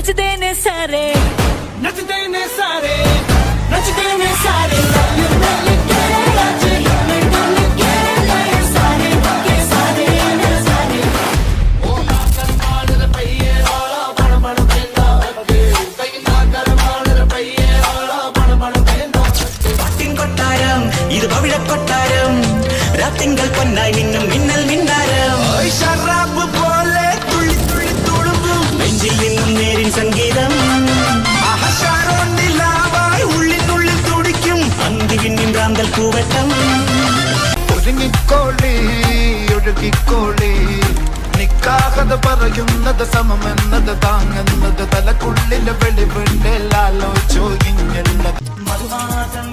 नचदे ने सारे नचदे ने सारे नचदे ने सारे डोल के आज हिल डोल के लाए सारे के सारे ने सारे ओ ना कर मार रुपये वाला बड़ बेंदा के कई ना कर मार रुपये वाला बड़ बेंदा പട്ടിൻ കൊട്ടാരം ഇത് പവിഴ കൊട്ടാരം രാത്തിങ്കൾ പൊന്നായി മിന്നും മിന്നൽ മിന്നാരം ഷറാബ് പോലെ തുള്ളി തുള്ളി തുളുമ്പും നെഞ്ചിൽ നിന്നും നേരിൻ സംഗീതം ആഹശാരോണ്ടിലാവായി ഉള്ളിനുള്ളിൽ തുടിക്കും അന്തിവിന്നിൻ റാന്തൽ പൂവട്ടം ഒരുങ്ങിക്കോളി ഒഴുകിക്കോളി നിക്കാഹത പറയുന്നത് സമമെന്നത് താങ്ങുന്നത് തലക്കുള്ളിലെ വെളിവിന്റെ ലാലോചോ ഇങ്ങുള്ളത് മധുമാസം